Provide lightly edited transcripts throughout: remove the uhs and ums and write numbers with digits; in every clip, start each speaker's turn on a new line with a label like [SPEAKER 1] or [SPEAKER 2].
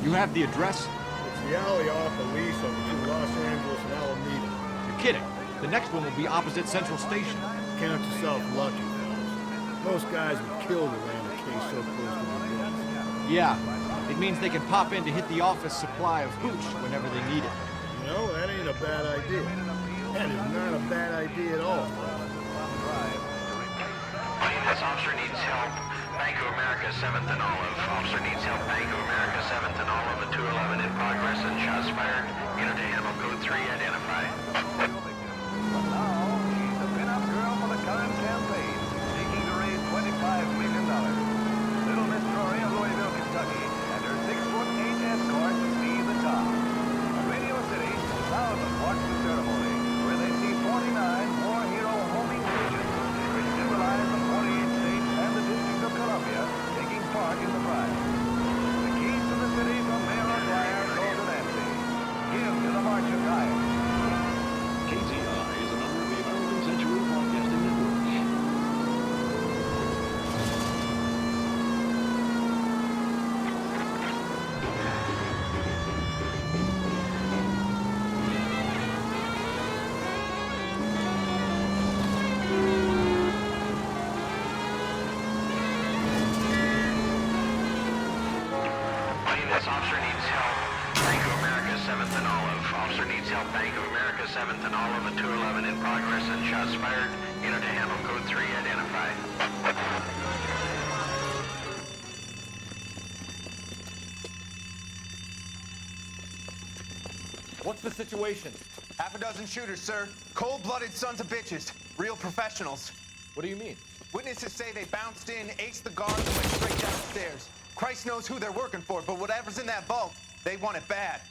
[SPEAKER 1] You have the address?
[SPEAKER 2] It's the alley off Aliso between Los Angeles and Alameda.
[SPEAKER 1] You're kidding. The next one will be opposite Central Station.
[SPEAKER 2] Count yourself lucky, fellas. Most guys would kill to land a case so close to the gun.
[SPEAKER 1] Yeah, it means they can pop in to hit the office supply of hooch whenever they need it.
[SPEAKER 2] You know, that ain't a bad idea. That is not a bad idea at all.
[SPEAKER 3] This officer needs help. Bank of America, 7th and Olive. Officer needs help. Bank of America, 7th and Olive. A 211 in progress and shots fired. Unit to handle code 3 identified.
[SPEAKER 4] Now, she's the pin-up girl for the current campaign, seeking to raise $25 million. Little Miss Rory of Louisville, Kentucky, and her 6'8" escort see the top. At Radio City, thousands watch the ceremony, where they see 49 war hero homing pigeons, which symbolize the 48 states and the District of Columbia taking part in the prize. The keys to the city from Mayor O'Dwyer go to Nancy. Give to the March of Dimes.
[SPEAKER 5] KTI is a member of the American Century Broadcasting Network.
[SPEAKER 3] This officer needs help. Bank of America, 7th and Olive. Officer needs help. Bank of America, 7th and Olive. A 211 in progress and shots fired. Unit to handle code 3 identified.
[SPEAKER 1] What's the situation?
[SPEAKER 6] Half a dozen shooters, sir. Cold-blooded sons of bitches. Real professionals.
[SPEAKER 1] What do you mean?
[SPEAKER 6] Witnesses say they bounced in, aced the guards, and went straight down the stairs. Christ knows who they're working for, but whatever's in that vault, they want it bad.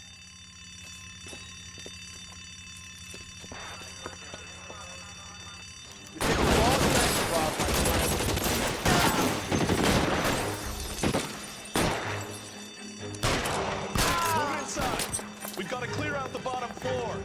[SPEAKER 2] You take a long time, Bob, my friend.
[SPEAKER 7] Move inside. We've got to clear out the bottom floor.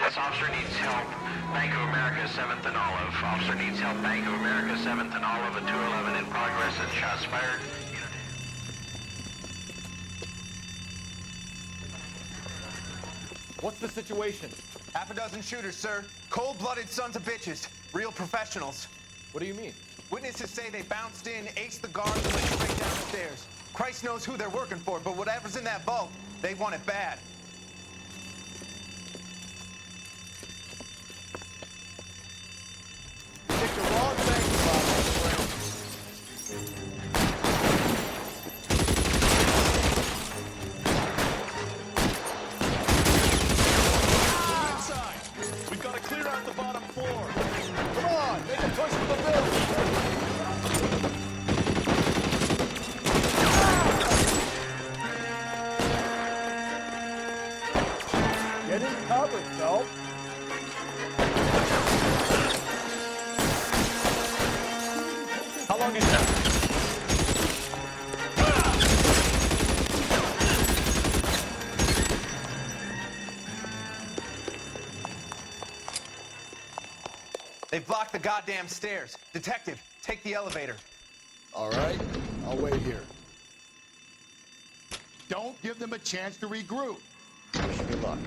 [SPEAKER 3] This officer needs help. Bank of America, 7th and Olive. Officer needs help. Bank of America, 7th and Olive. A 211 in progress and shots fired.
[SPEAKER 1] What's the situation?
[SPEAKER 6] Half a dozen shooters, sir. Cold-blooded sons of bitches. Real professionals.
[SPEAKER 1] What do you mean?
[SPEAKER 6] Witnesses say they bounced in, aced the guards, and went straight down the stairs. Christ knows who they're working for, but whatever's in that vault, they want it bad.
[SPEAKER 2] You take the wrong thing, Bob, my friend.
[SPEAKER 7] Move inside. We've got to clear out the bottom floor.
[SPEAKER 2] Come on, make a push for the building. Get in cover, Phelps.
[SPEAKER 1] How long is that?
[SPEAKER 6] They've blocked the goddamn stairs. Detective, take the elevator.
[SPEAKER 2] All right, I'll wait here.
[SPEAKER 8] Don't give them a chance to regroup.
[SPEAKER 2] Wish me luck.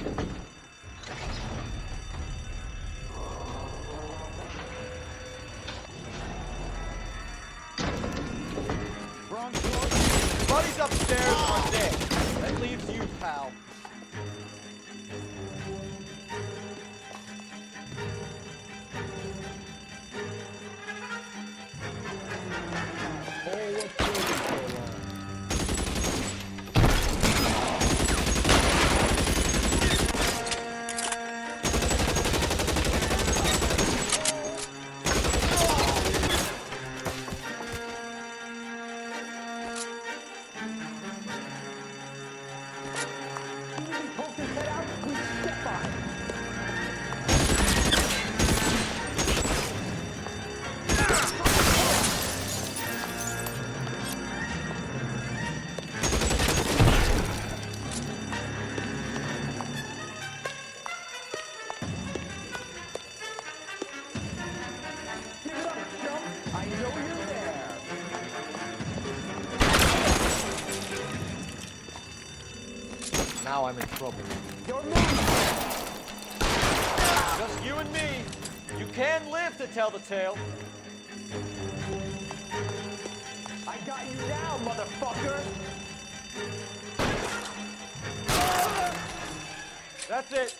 [SPEAKER 1] upstairs are dead. That leaves you, pal. Now I'm in trouble. Just you and me. You can live to tell the tale.
[SPEAKER 4] I got you now, motherfucker!
[SPEAKER 1] That's it.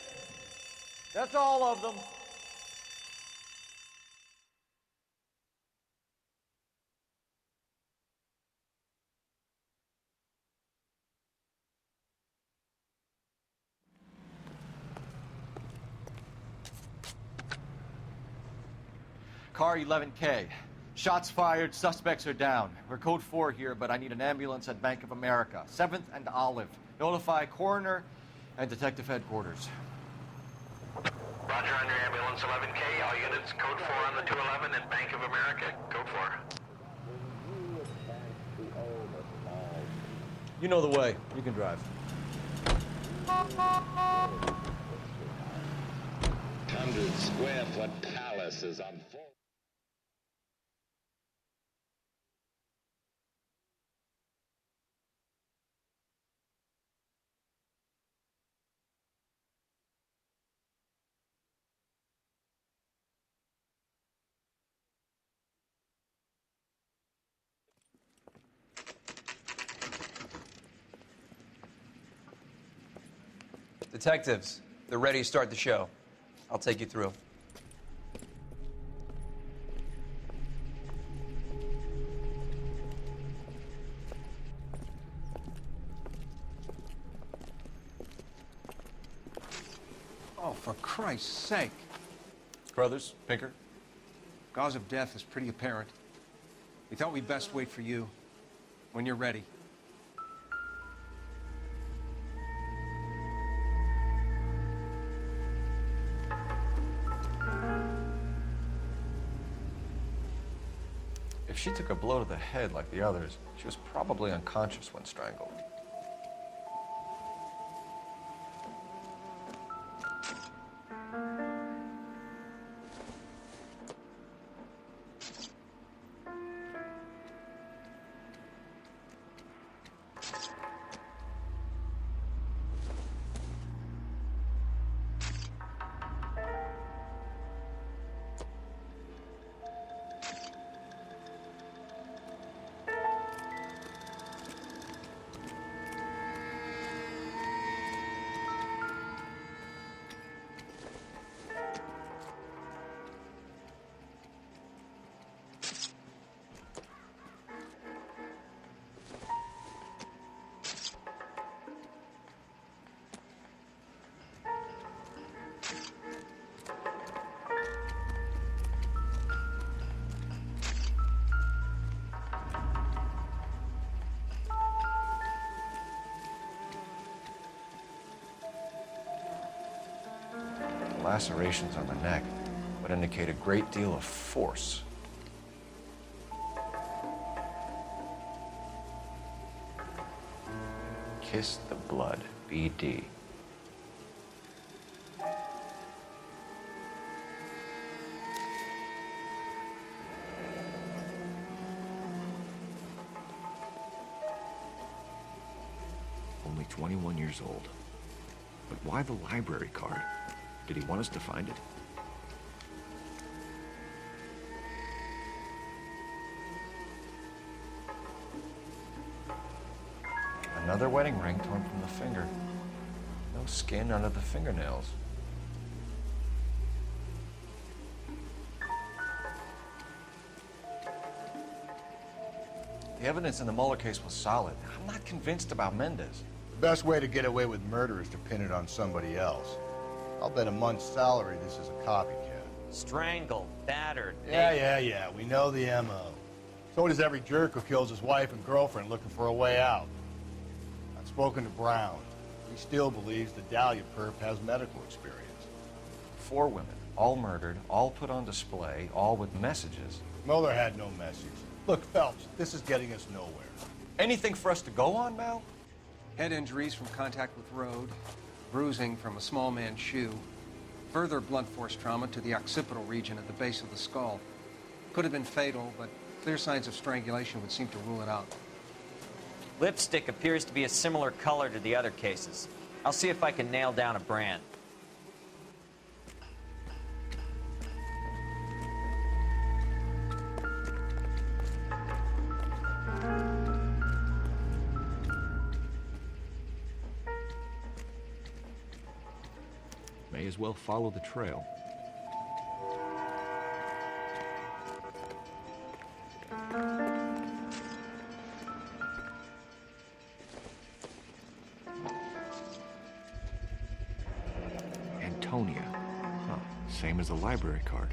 [SPEAKER 1] That's all of them. Car 11K. Shots fired, suspects are down. We're code 4 here, but I need an ambulance at Bank of America. 7th and Olive. Notify coroner and detective headquarters.
[SPEAKER 3] Roger on your ambulance 11K. All units, code 4 on the 211 at Bank of America. Code 4.
[SPEAKER 1] You know the way. You can drive.
[SPEAKER 8] 100 square foot palaces on full.
[SPEAKER 9] Detectives, they're ready to start the show. I'll take you through.
[SPEAKER 10] Oh, for Christ's sake.
[SPEAKER 1] Brothers, Pinker.
[SPEAKER 10] Cause of death is pretty apparent. We thought we'd best wait for you when you're ready.
[SPEAKER 1] If she took a blow to the head like the others, she was probably unconscious when strangled. Lacerations on the neck would indicate a great deal of force. Kiss the blood, BD. Only 21 years old. But why the library card? Did he want us to find it? Another wedding ring torn from the finger. No skin under the fingernails. The evidence in the Mueller case was solid. I'm not convinced about Mendez.
[SPEAKER 2] The best way to get away with murder is to pin it on somebody else. I'll bet a month's salary this is a copycat.
[SPEAKER 11] Strangled, battered.
[SPEAKER 2] Yeah. We know the M.O. So does every jerk who kills his wife and girlfriend looking for a way out. I've spoken to Brown. He still believes the Dahlia perp has medical experience.
[SPEAKER 1] 4 women, all murdered, all put on display, all with messages.
[SPEAKER 2] Mueller had no message. Look, Phelps, this is getting us nowhere.
[SPEAKER 1] Anything for us to go on, Mal?
[SPEAKER 10] Head injuries from contact with road, bruising from a small man's shoe, further blunt force trauma to the occipital region at the base of the skull. Could have been fatal, but clear signs of strangulation would seem to rule it out.
[SPEAKER 11] Lipstick appears to be a similar color to the other cases. I'll see if I can nail down a brand.
[SPEAKER 7] May as well follow the trail. Antonia. Huh. Same as the library card.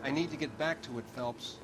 [SPEAKER 10] I need to get back to it, Phelps.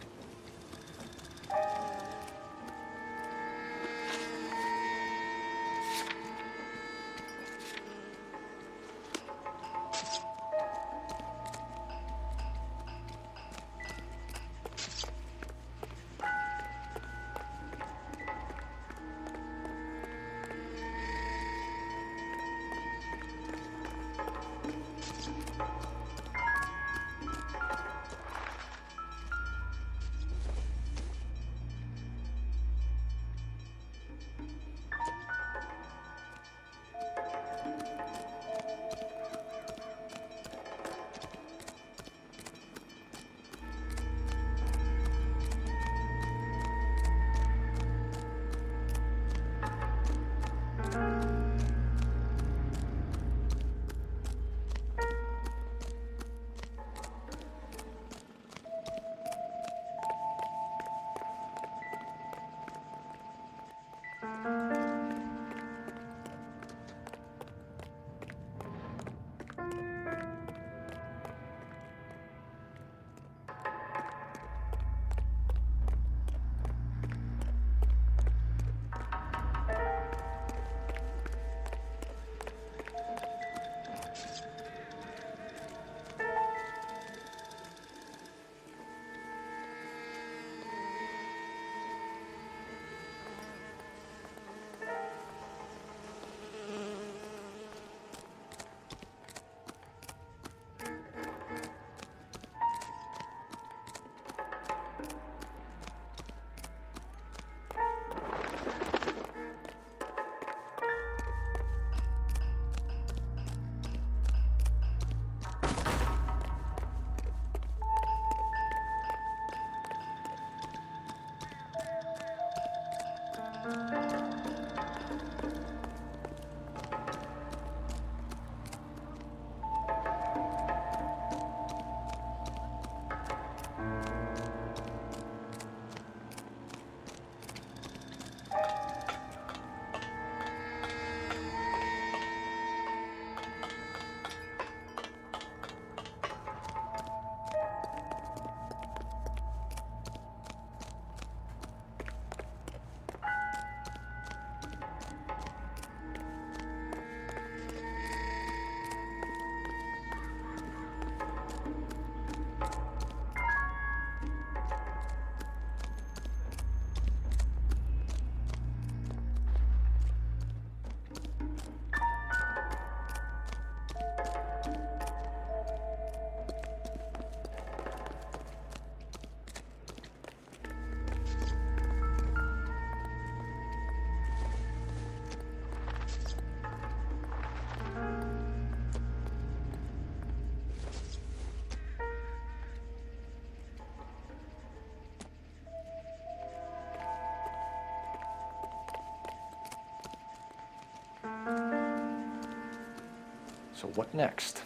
[SPEAKER 1] So what next?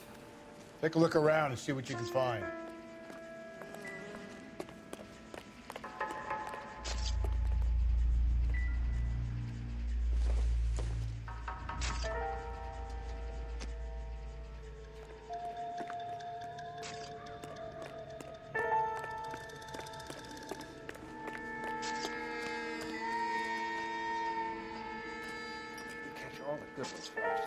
[SPEAKER 2] Take a look around and see what you can find.
[SPEAKER 10] Catch all the good ones first.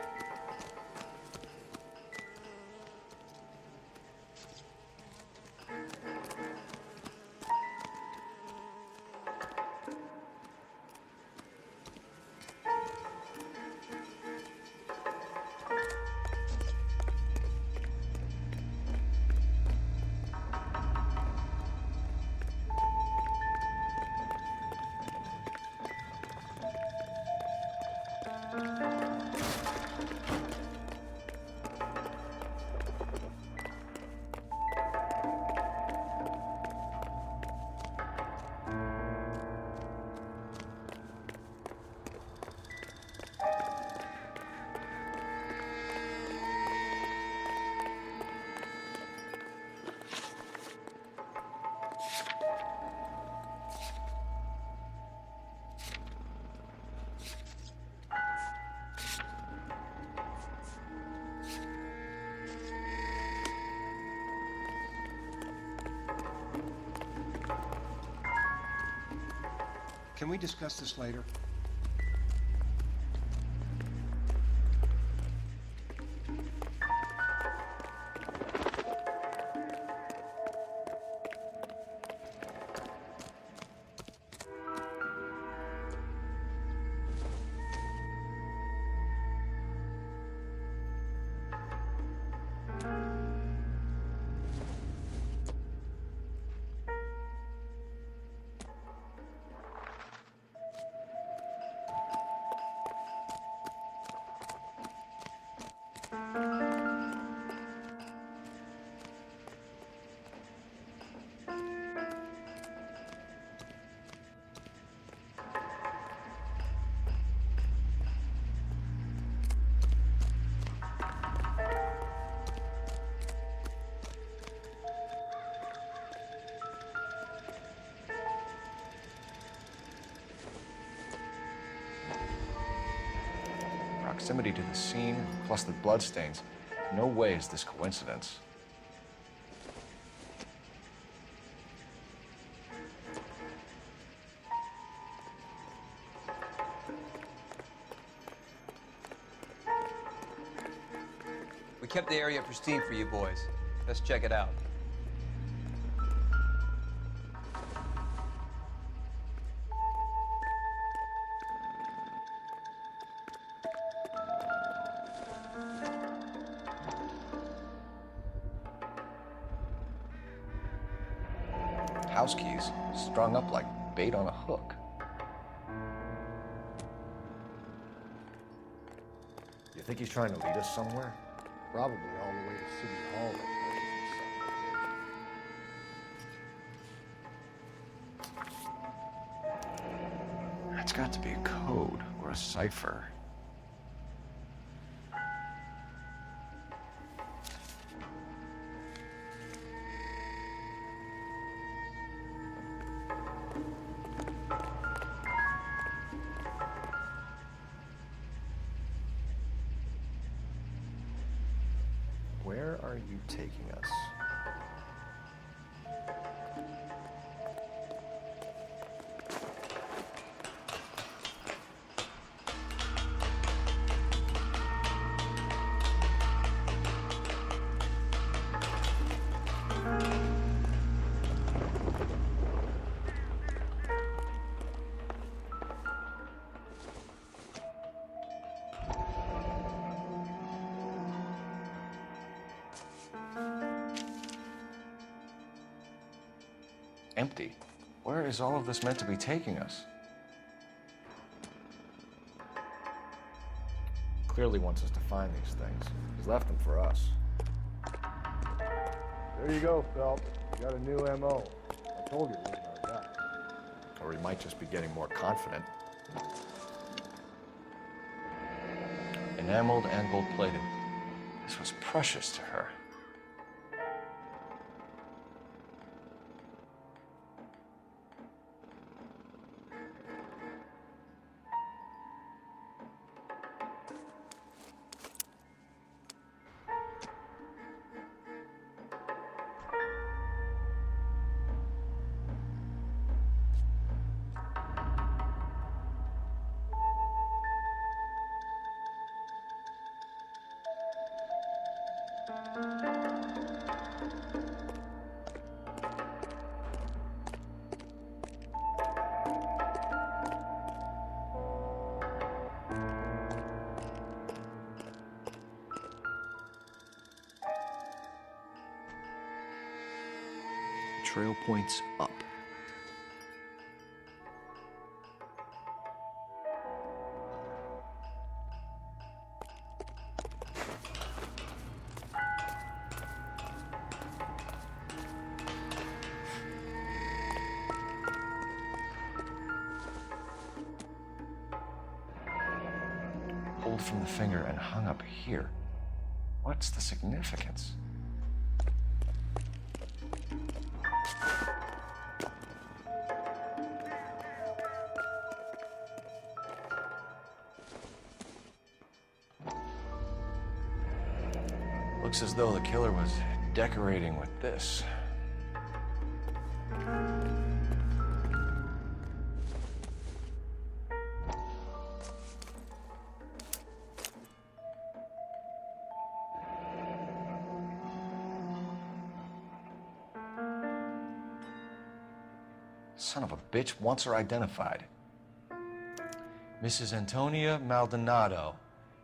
[SPEAKER 10] Can we discuss this later?
[SPEAKER 1] Proximity to the scene, plus the bloodstains. No way is this coincidence.
[SPEAKER 9] We kept the area pristine for you boys. Let's check it out.
[SPEAKER 1] House keys strung up like bait on a hook. You think he's trying to lead us somewhere?
[SPEAKER 2] Probably all the way to City Hall.
[SPEAKER 1] That's got to be a code or a cipher. Where are you taking us? Empty. Where is all of this meant to be taking us? Clearly wants us to find these things. He's left them for us.
[SPEAKER 2] There you go, Phelps. You got a new MO. I told you it wasn't our guy.
[SPEAKER 1] Or he might just be getting more confident. Enameled and gold-plated. This was precious to her.
[SPEAKER 12] Trail points up.
[SPEAKER 1] Pulled from the finger and hung up here. What's the significance? Looks as though the killer was decorating with this. Son of a bitch wants her identified. Mrs. Antonia Maldonado,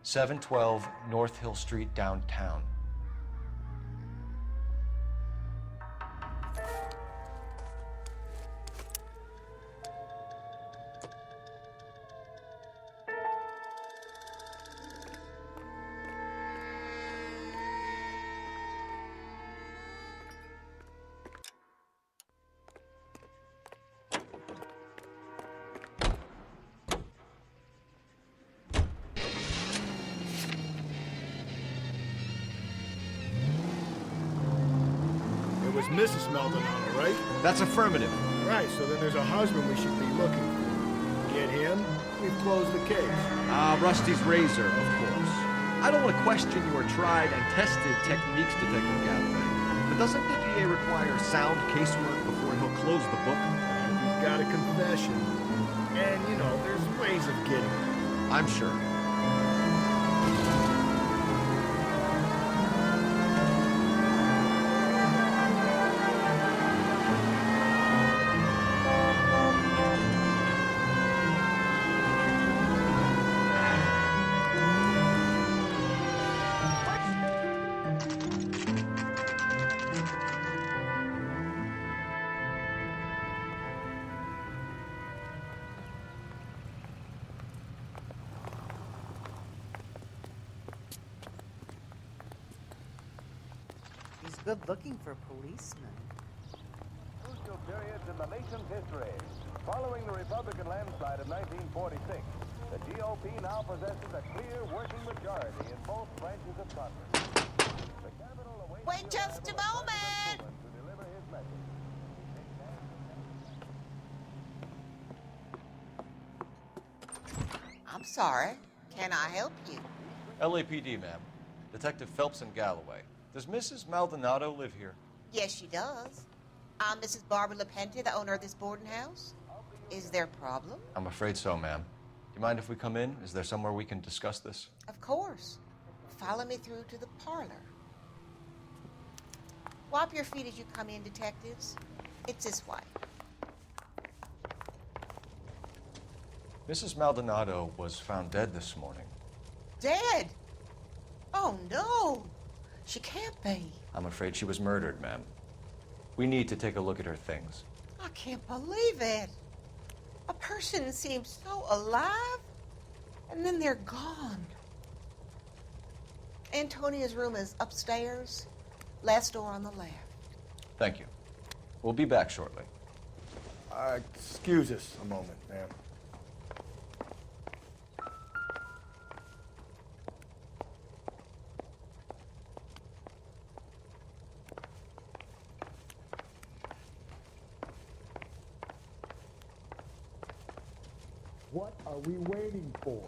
[SPEAKER 1] 712 North Hill Street, downtown.
[SPEAKER 2] It was Mrs. Maldonado, right?
[SPEAKER 1] That's affirmative.
[SPEAKER 2] Right, so then there's a husband we should be looking for. Get him, we've closed the case.
[SPEAKER 12] Rusty's razor, of course. I don't want to question your tried and tested techniques, Detective Galloway. But doesn't DPA require sound casework before he'll close the book?
[SPEAKER 2] He's got a confession. And, you know, there's ways of getting it.
[SPEAKER 12] I'm sure.
[SPEAKER 13] He's good looking for a policeman.
[SPEAKER 4] Crucial periods in the nation's history. Following the Republican landslide of 1946, the GOP now possesses a clear working majority in both branches of Congress. The Capitol awaits
[SPEAKER 13] Wait just a moment!
[SPEAKER 4] to deliver his message.
[SPEAKER 13] I'm sorry. Can I help you?
[SPEAKER 1] LAPD, ma'am. Detective Phelps and Galloway. Does Mrs. Maldonado live here?
[SPEAKER 13] Yes, she does. I'm Mrs. Barbara LaPente, the owner of this boarding house. Is there a problem?
[SPEAKER 1] I'm afraid so, ma'am. Do you mind if we come in? Is there somewhere we can discuss this?
[SPEAKER 13] Of course. Follow me through to the parlor. Wipe your feet as you come in, detectives. It's this way.
[SPEAKER 1] Mrs. Maldonado was found dead this morning.
[SPEAKER 13] Dead? Oh, no. She can't be.
[SPEAKER 1] I'm afraid she was murdered, ma'am. We need to take a look at her things.
[SPEAKER 13] I can't believe it. A person seems so alive, and then they're gone. Antonia's room is upstairs, last door on the left.
[SPEAKER 1] Thank you. We'll be back shortly.
[SPEAKER 2] Excuse us a moment, ma'am. What are we waiting for?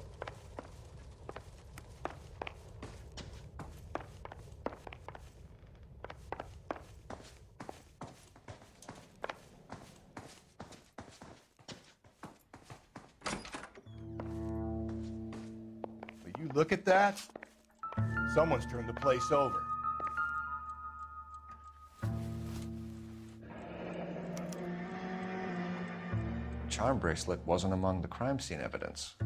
[SPEAKER 2] Will you look at that? Someone's turned the place over.
[SPEAKER 1] Charm bracelet wasn't among the crime scene evidence.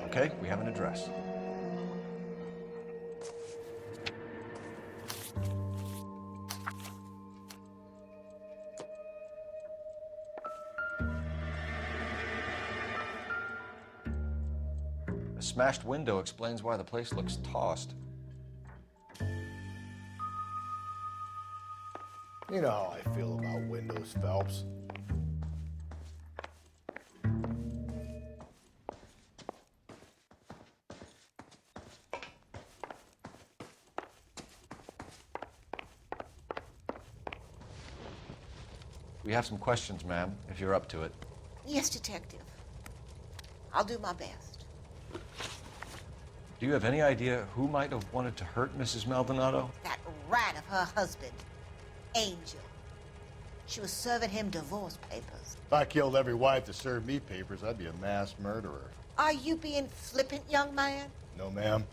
[SPEAKER 1] Okay, we have an address. A smashed window explains why the place looks tossed.
[SPEAKER 2] You know how I feel about windows, Phelps.
[SPEAKER 1] We have some questions, ma'am, if you're up to it.
[SPEAKER 13] Yes, Detective. I'll do my best.
[SPEAKER 1] Do you have any idea who might have wanted to hurt Mrs. Maldonado?
[SPEAKER 13] That rat of her husband, Angel. She was serving him divorce papers.
[SPEAKER 2] If I killed every wife to serve me papers, I'd be a mass murderer.
[SPEAKER 13] Are you being flippant, young man?
[SPEAKER 2] No, ma'am.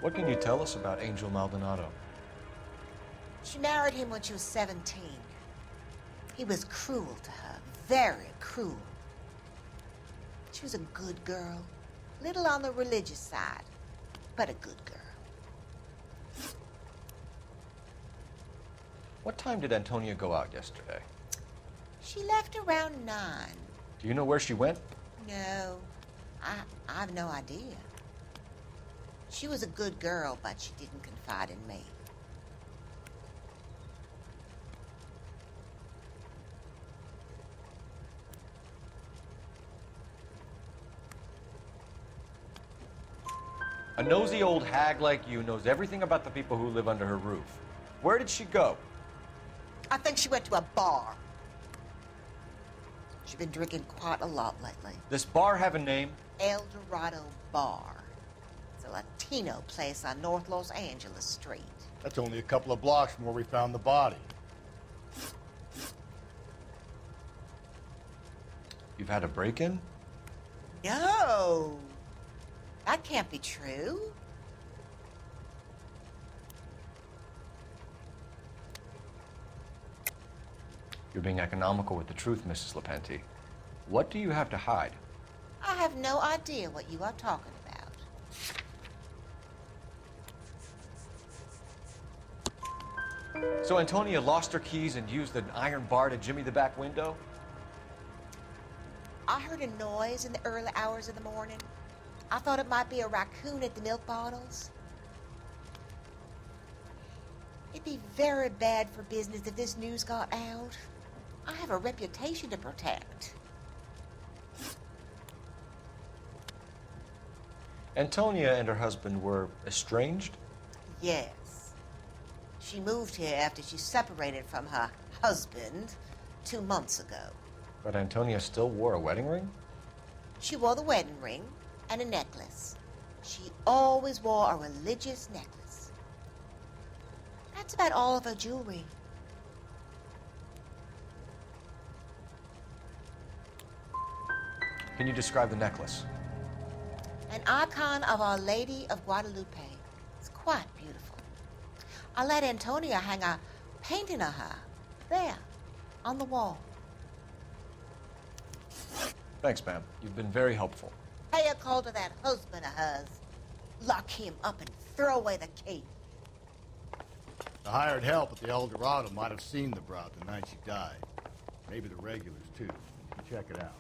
[SPEAKER 1] What can you tell us about Angel Maldonado?
[SPEAKER 13] She married him when she was 17. He was cruel to her, very cruel. She was a good girl, little on the religious side, but a good girl.
[SPEAKER 1] What time did Antonia go out yesterday?
[SPEAKER 13] She left around 9.
[SPEAKER 1] Do you know where she went?
[SPEAKER 13] No, I have no idea. She was a good girl, but she didn't confide in me.
[SPEAKER 1] A nosy old hag like you knows everything about the people who live under her roof. Where did she go?
[SPEAKER 13] I think she went to a bar. She's been drinking quite a lot lately.
[SPEAKER 1] This bar have a name?
[SPEAKER 13] El Dorado Bar. It's a Latino place on North Los Angeles Street.
[SPEAKER 2] That's only a couple of blocks from where we found the body.
[SPEAKER 1] You've had a break-in?
[SPEAKER 13] No. That can't be true.
[SPEAKER 1] You're being economical with the truth, Mrs. Lepenti. What do you have to hide?
[SPEAKER 13] I have no idea what you are talking about.
[SPEAKER 1] So Antonia lost her keys and used an iron bar to jimmy the back window?
[SPEAKER 13] I heard a noise in the early hours of the morning. I thought it might be a raccoon at the milk bottles. It'd be very bad for business if this news got out. I have a reputation to protect.
[SPEAKER 1] Antonia and her husband were estranged?
[SPEAKER 13] Yes. She moved here after she separated from her husband 2 months ago.
[SPEAKER 1] But Antonia still wore a wedding ring?
[SPEAKER 13] She wore the wedding ring and a necklace. She always wore a religious necklace. That's about all of her jewelry.
[SPEAKER 1] Can you describe the necklace?
[SPEAKER 13] An icon of Our Lady of Guadalupe. It's quite beautiful. I let Antonia hang a painting of her there on the wall.
[SPEAKER 1] Thanks, ma'am. You've been very helpful.
[SPEAKER 13] Pay a call to that husband of hers. Lock him up and throw away the key.
[SPEAKER 2] The hired help at the El Dorado might have seen the broad the night she died. Maybe the regulars, too. Check it out.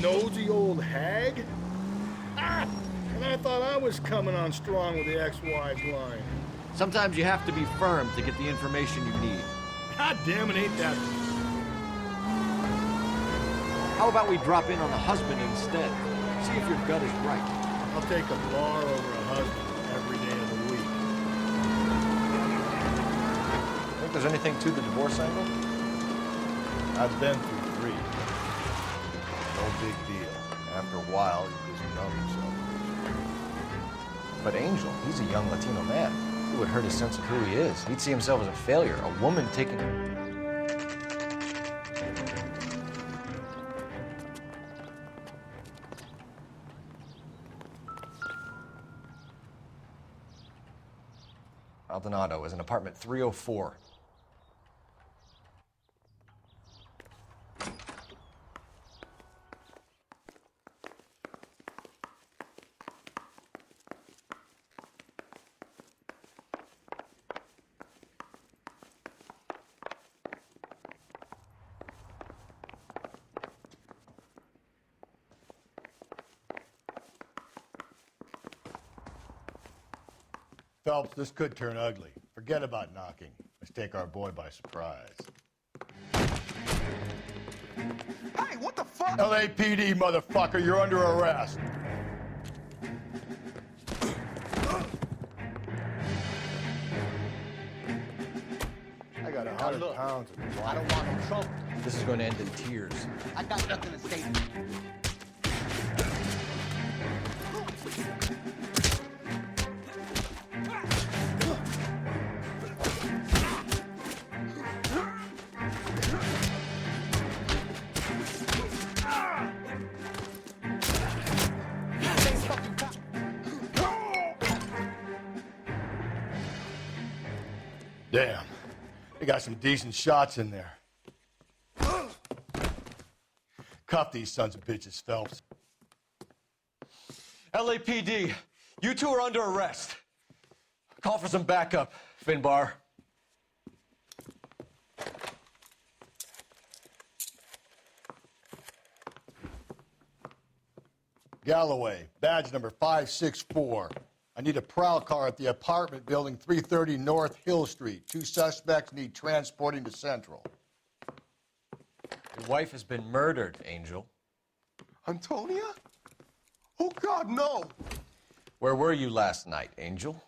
[SPEAKER 2] nosy old hag? Ah! And I thought I was coming on strong with the ex-wives line.
[SPEAKER 12] Sometimes you have to be firm to get the information you need.
[SPEAKER 2] God damn it, ain't that...
[SPEAKER 12] How about we drop in on the husband instead? See if your gut is right.
[SPEAKER 2] I'll take a bar over a husband every day of the week.
[SPEAKER 1] Think there's anything to the divorce angle?
[SPEAKER 2] I've been through 3. No big deal. After a while, you just numb yourself.
[SPEAKER 1] But Angel, he's a young Latino man. It would hurt his sense of who he is. He'd see himself as a failure, a woman taking him. Maldonado is in apartment 304.
[SPEAKER 2] Phelps, this could turn ugly. Forget about knocking. Let's take our boy by surprise.
[SPEAKER 6] Hey, what the fuck?
[SPEAKER 2] LAPD, motherfucker, you're under arrest. I got 100 pounds of the
[SPEAKER 14] I don't want no trouble.
[SPEAKER 1] This is going to end in tears.
[SPEAKER 14] I got nothing to say.
[SPEAKER 2] Damn. They got some decent shots in there. Cuff these sons of bitches, Phelps.
[SPEAKER 1] LAPD, you two are under arrest. Call for some backup, Finbar.
[SPEAKER 2] Galloway, badge number 564. I need a prowl car at the apartment building 330 North Hill Street. 2 suspects need transporting to Central.
[SPEAKER 1] Your wife has been murdered, Angel.
[SPEAKER 6] Antonia? Oh, God, no.
[SPEAKER 1] Where were you last night, Angel?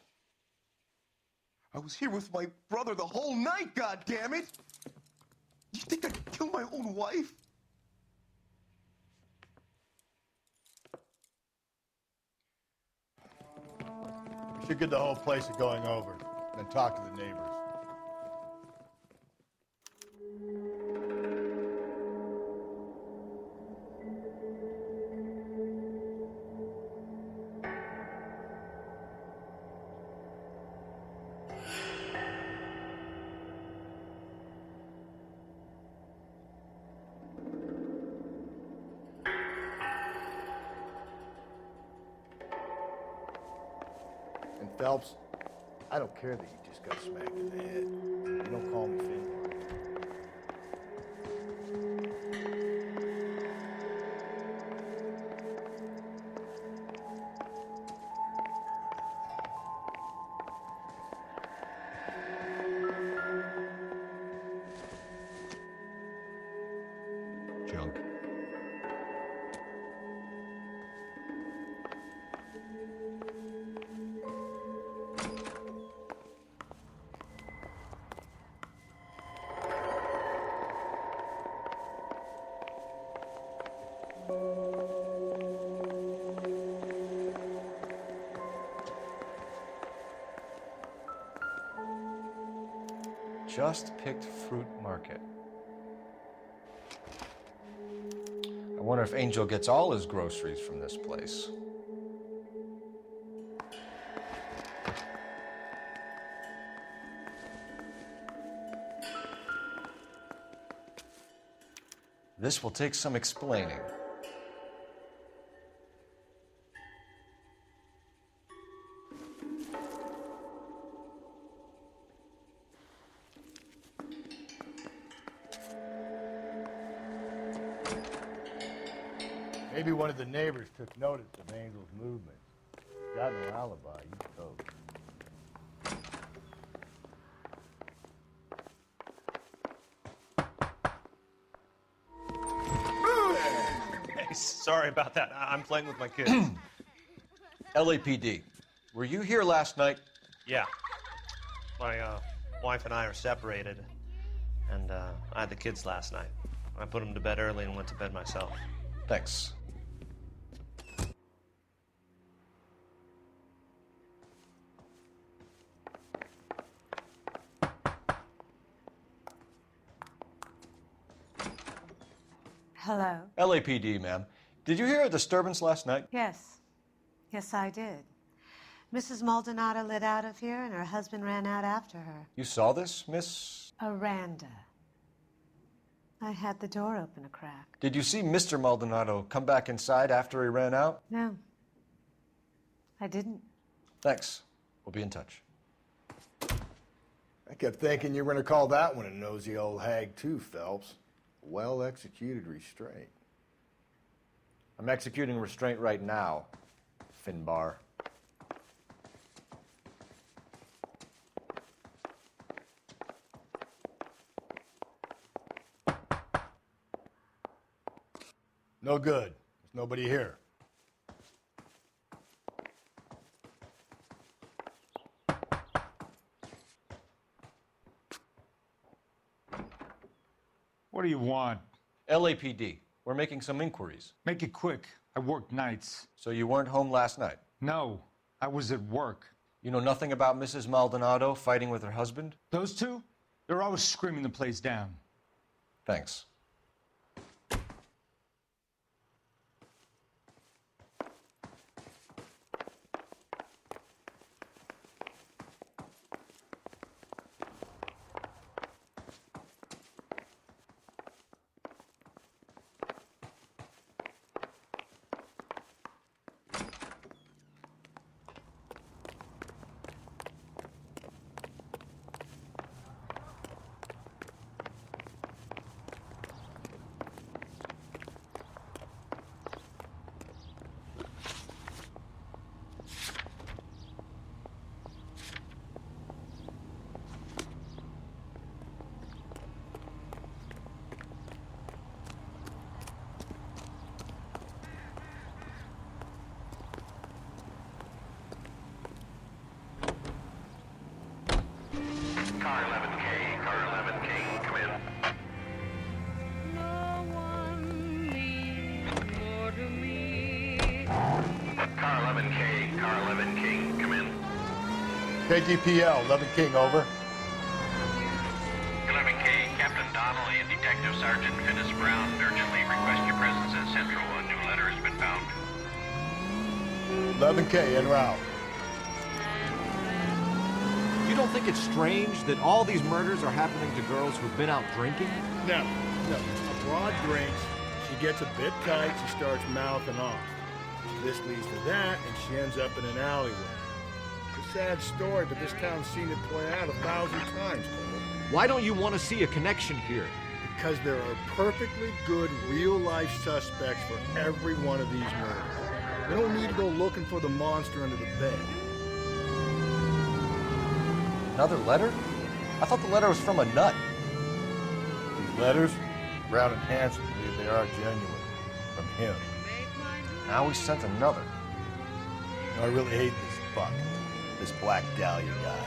[SPEAKER 6] I was here with my brother the whole night, God damn it! You think I'd kill my own wife?
[SPEAKER 2] We should get the whole place going over, then talk to the neighbors. And Phelps, I don't care that you just got smacked in the head. You don't call me Finbar.
[SPEAKER 12] Junk.
[SPEAKER 1] Just picked fruit market. I wonder if Angel gets all his groceries from this place. This will take some explaining.
[SPEAKER 2] Maybe one of the neighbors took notice of Angel's movement. Got no alibi, you toast.
[SPEAKER 15] Hey, sorry about that. I'm playing with my kids.
[SPEAKER 1] LAPD, were you here last night?
[SPEAKER 15] Yeah. My wife and I are separated, and I had the kids last night. I put them to bed early and went to bed myself.
[SPEAKER 1] Thanks.
[SPEAKER 16] Hello?
[SPEAKER 1] LAPD, ma'am. Did you hear a disturbance last night?
[SPEAKER 16] Yes. Yes, I did. Mrs. Maldonado lit out of here, and her husband ran out after her.
[SPEAKER 1] You saw this, Miss?
[SPEAKER 16] Aranda. I had the door open a crack.
[SPEAKER 1] Did you see Mr. Maldonado come back inside after he ran out?
[SPEAKER 16] No. I didn't.
[SPEAKER 1] Thanks. We'll be in touch.
[SPEAKER 2] I kept thinking you were going to call that one a nosy old hag too, Phelps. Well-executed restraint.
[SPEAKER 1] I'm executing restraint right now, Finbar.
[SPEAKER 2] No good. There's nobody here.
[SPEAKER 17] What do you want?
[SPEAKER 1] LAPD. We're making some inquiries.
[SPEAKER 17] Make it quick. I work nights.
[SPEAKER 1] So you weren't home last night?
[SPEAKER 17] No, I was at work.
[SPEAKER 1] You know nothing about Mrs. Maldonado fighting with her husband?
[SPEAKER 17] Those two? They're always screaming the place down.
[SPEAKER 1] Thanks.
[SPEAKER 3] Car 11K, car 11K, come in. Car 11K, car 11K, come in.
[SPEAKER 2] KGPL, 11 King, over.
[SPEAKER 3] 11K, Captain Donnelly and Detective Sergeant Finis Brown urgently request your presence at Central. A new letter has been found.
[SPEAKER 2] 11K, en route.
[SPEAKER 12] You don't think it's strange that all these murders are happening to girls who've been out drinking?
[SPEAKER 2] No. A broad drinks, she gets a bit tight, she starts mouthing off. This leads to that, and she ends up in an alleyway. It's a sad story, but this town's seen it play out 1,000 times, Cole.
[SPEAKER 12] Why don't you want to see a connection here?
[SPEAKER 2] Because there are perfectly good real-life suspects for every one of these murders. We don't need to go looking for the monster under the bed.
[SPEAKER 1] Another letter? I thought the letter was from a nut.
[SPEAKER 2] These letters, Brown and Hanson believe they are genuine. From him.
[SPEAKER 1] Now he sent another.
[SPEAKER 2] You know, I really hate this fuck. This Black Dahlia guy.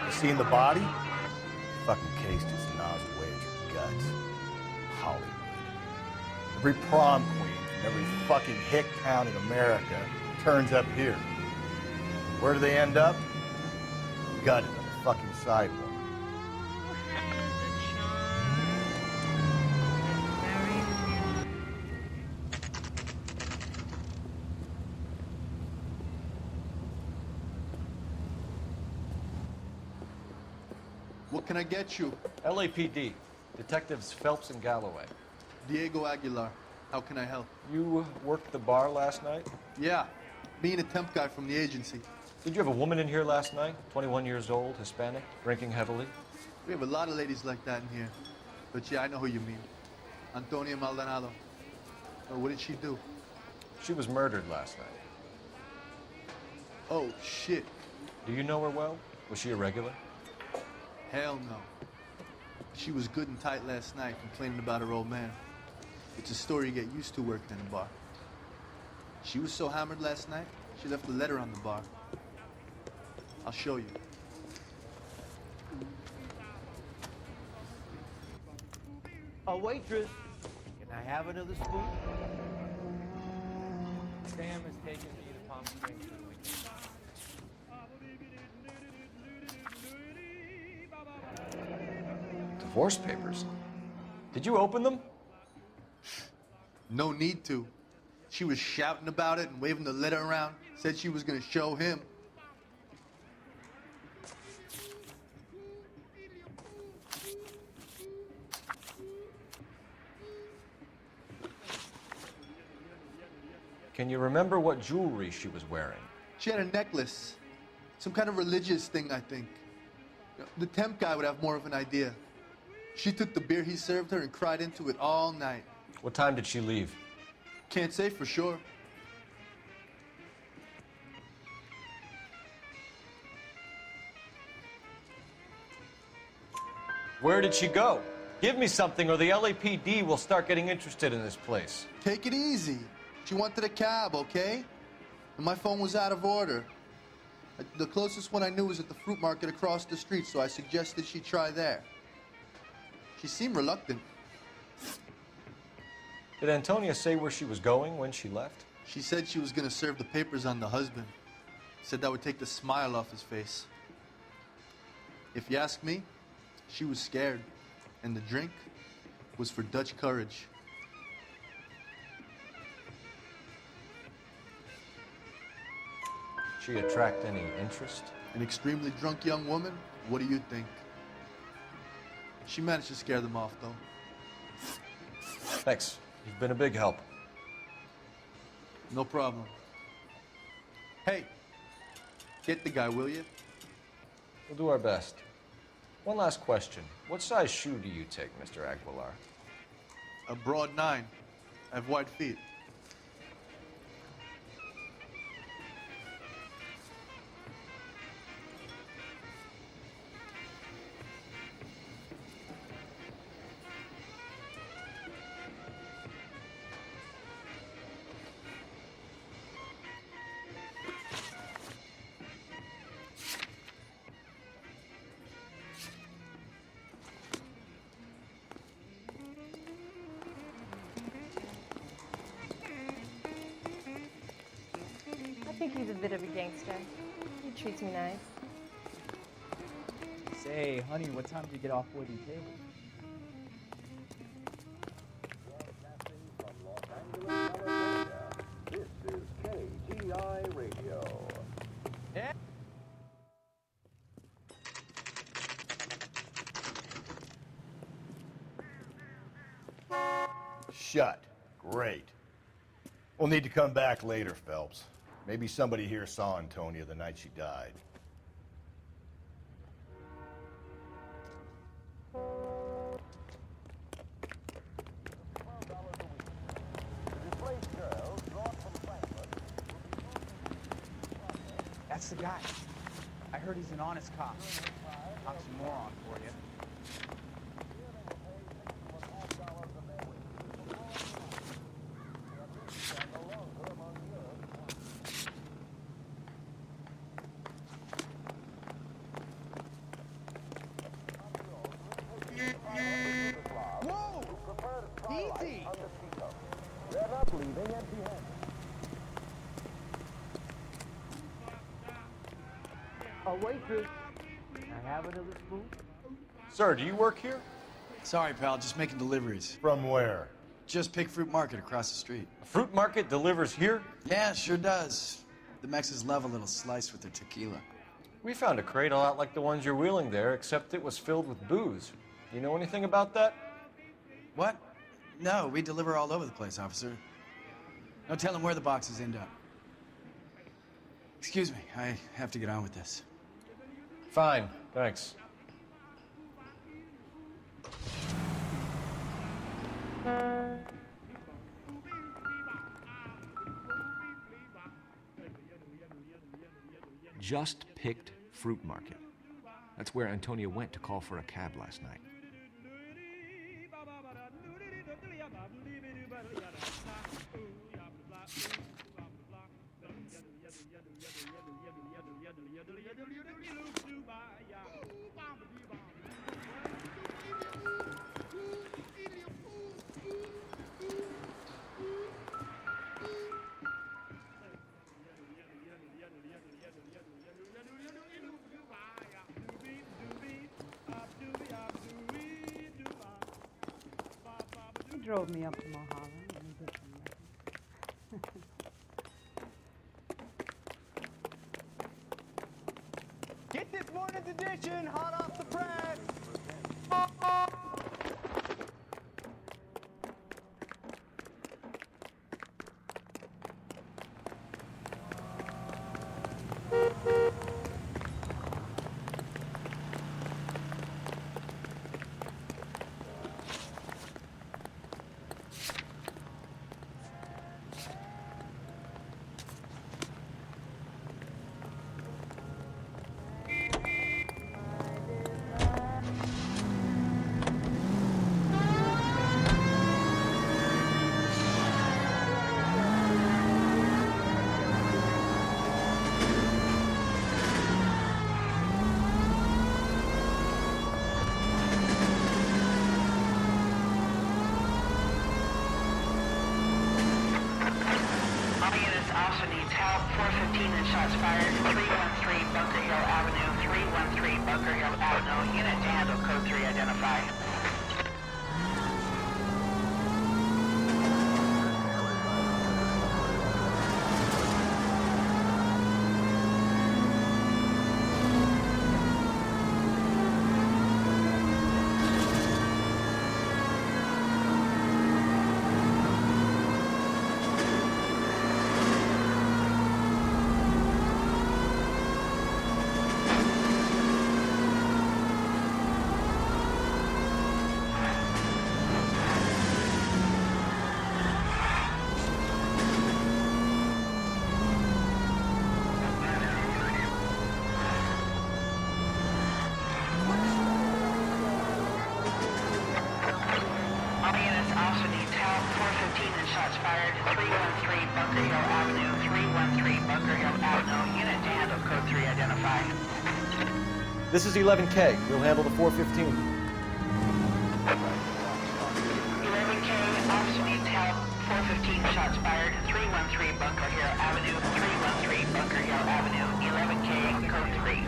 [SPEAKER 2] You seen the body? The fucking case just gnaws away at your guts. Hollywood. Every prom queen from every fucking hick town in America turns up here. Where do they end up? Gutted on the fucking sidewalk.
[SPEAKER 14] What can I get you?
[SPEAKER 1] LAPD. Detectives Phelps and Galloway.
[SPEAKER 14] Diego Aguilar. How can I help?
[SPEAKER 1] You worked the bar last night?
[SPEAKER 14] Yeah, being a temp guy from the agency.
[SPEAKER 1] Did you have a woman in here last night? 21 years old, Hispanic, drinking heavily?
[SPEAKER 14] We have a lot of ladies like that in here. But yeah, I know who you mean. Antonia Maldonado. Oh, what did she do?
[SPEAKER 1] She was murdered last night.
[SPEAKER 14] Oh, shit.
[SPEAKER 1] Do you know her well? Was she a regular?
[SPEAKER 14] Hell no. She was good and tight last night, complaining about her old man. It's a story you get used to working in a bar. She was so hammered last night, she left a letter on the bar. I'll show you.
[SPEAKER 18] A waitress, can I have another spoon?
[SPEAKER 19] Sam has taken me to Palm Springs for the weekend.
[SPEAKER 1] Divorce papers? Did you open them?
[SPEAKER 14] No need to. She was shouting about it and waving the letter around. Said she was gonna show him.
[SPEAKER 1] Can you remember what jewelry she was wearing?
[SPEAKER 14] She had a necklace. Some kind of religious thing, I think. The temp guy would have more of an idea. She took the beer he served her and cried into it all night.
[SPEAKER 1] What time did she leave?
[SPEAKER 14] Can't say for sure.
[SPEAKER 1] Where did she go? Give me something or the LAPD will start getting interested in this place.
[SPEAKER 14] Take it easy. She wanted a cab, okay? And my phone was out of order. The closest one I knew was at the fruit market across the street, so I suggested she try there. She seemed reluctant.
[SPEAKER 1] Did Antonia say where she was going when she left?
[SPEAKER 14] She said she was gonna serve the papers on the husband. Said that would take the smile off his face. If you ask me, she was scared. And the drink was for Dutch courage.
[SPEAKER 1] She attract any interest?
[SPEAKER 14] An extremely drunk young woman? What do you think? She managed to scare them off, though.
[SPEAKER 1] Thanks. You've been a big help.
[SPEAKER 14] No problem. Hey, get the guy, will you?
[SPEAKER 1] We'll do our best. One last question. What size shoe do you take, Mr. Aguilar?
[SPEAKER 14] A broad 9. I have wide feet.
[SPEAKER 20] I think he's a bit of a gangster. He treats me nice.
[SPEAKER 19] Say, honey, what time do you get off waiting tables?
[SPEAKER 4] This is KGI Radio.
[SPEAKER 2] Shut. Great. We'll need to come back later, Phelps. Maybe somebody here saw Antonia the night she died.
[SPEAKER 19] That's the guy. I heard he's an honest cop. Oxymoron for you.
[SPEAKER 6] Whoa! Easy!
[SPEAKER 4] They're not leaving empty-handed.
[SPEAKER 18] A waitress, can I have another spoon?
[SPEAKER 1] Sir, do you work here?
[SPEAKER 21] Sorry, pal, just making deliveries.
[SPEAKER 2] From where?
[SPEAKER 21] Just Pick Fruit Market across the street.
[SPEAKER 1] A fruit market delivers here?
[SPEAKER 21] Yeah, sure does. The Mexes love a little slice with their tequila.
[SPEAKER 1] We found a crate a lot like the ones you're wheeling there, except it was filled with booze. Do you know anything about that?
[SPEAKER 21] What? No, we deliver all over the place, officer. No telling where the boxes end up. Excuse me, I have to get on with this.
[SPEAKER 1] Fine, thanks.
[SPEAKER 12] Just Picked Fruit Market. That's where Antonia went to call for a cab last night.
[SPEAKER 5] He drove me up to Mulholland and we did some records.
[SPEAKER 19] Get this morning's edition hot off the press.
[SPEAKER 3] Also needs help. 415 and shots fired. 313 Bunker Hill Avenue. 313 Bunker Hill Avenue. Unit to handle code 3 identify. Shots fired. 313 Bunker Hill Avenue. 313 Bunker Hill Avenue. Unit to handle code 3 identify.
[SPEAKER 1] This is 11K. We'll handle the 415.
[SPEAKER 3] 11K, officer needs help. 415 shots fired. 313 Bunker Hill Avenue. 313 Bunker Hill Avenue. 11K, code 3.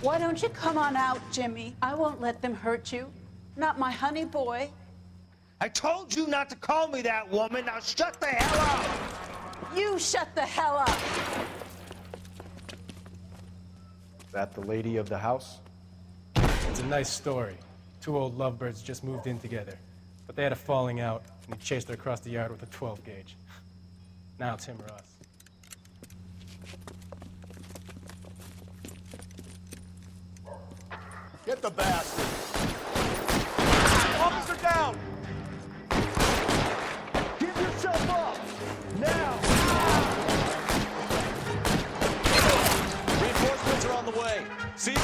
[SPEAKER 22] Why don't you come on out, Jimmy? I won't let them hurt you. Not my honey boy.
[SPEAKER 18] I told you not to call me that, woman. Now shut the hell up!
[SPEAKER 22] You shut the hell up!
[SPEAKER 23] That the lady of the house?
[SPEAKER 24] It's a nice story. Two old lovebirds just moved in together. But they had a falling out, and he chased her across the yard with a 12 gauge. Now it's him or us.
[SPEAKER 2] Get the bastard!
[SPEAKER 18] Officer down! Give yourself up! Now!
[SPEAKER 7] Reinforcements are on the way. Cease.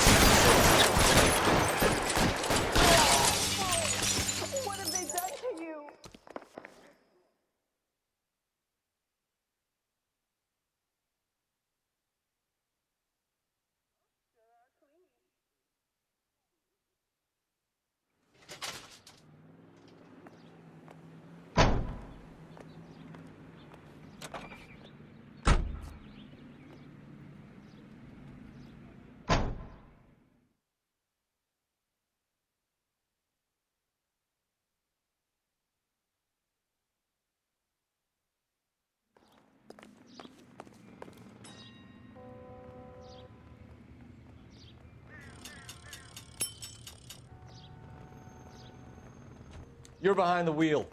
[SPEAKER 22] What have they done to you?
[SPEAKER 1] You're behind the wheel.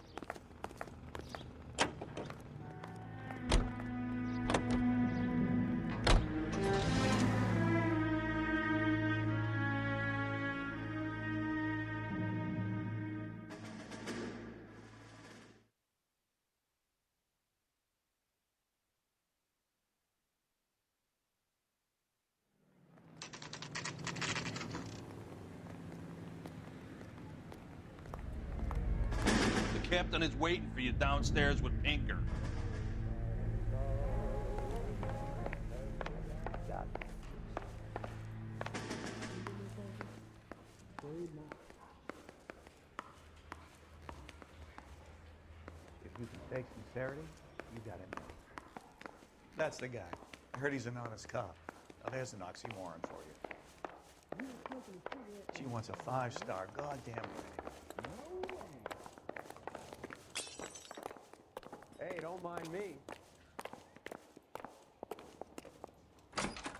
[SPEAKER 7] captain is waiting for you downstairs with Pinker.
[SPEAKER 4] If you can fake sincerity, you got it.
[SPEAKER 6] That's the guy. I heard he's an honest cop. Now there's an oxymoron for you. She wants a 5-star goddamn rating.
[SPEAKER 4] Hey, don't mind me.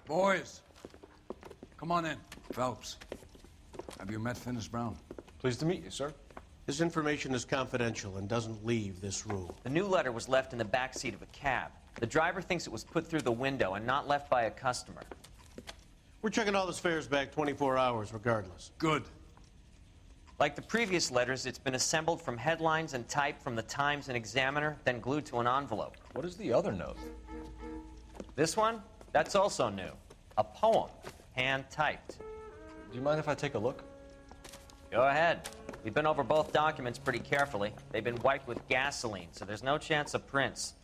[SPEAKER 8] Boys, come on in. Phelps, have you met Finis Brown?
[SPEAKER 9] Pleased to meet you, sir. His information is confidential and doesn't leave this room.
[SPEAKER 10] The new letter was left in the back seat of a cab. The driver thinks it was put through the window and not left by a customer.
[SPEAKER 9] We're checking all his fares back 24 hours regardless.
[SPEAKER 8] Good.
[SPEAKER 10] Like the previous letters, it's been assembled from headlines and typed from the Times and Examiner, then glued to an envelope.
[SPEAKER 9] What is the other note?
[SPEAKER 10] This one? That's also new. A poem, hand-typed.
[SPEAKER 9] Do you mind if I take a look?
[SPEAKER 10] Go ahead. We've been over both documents pretty carefully. They've been wiped with gasoline, so there's no chance of prints.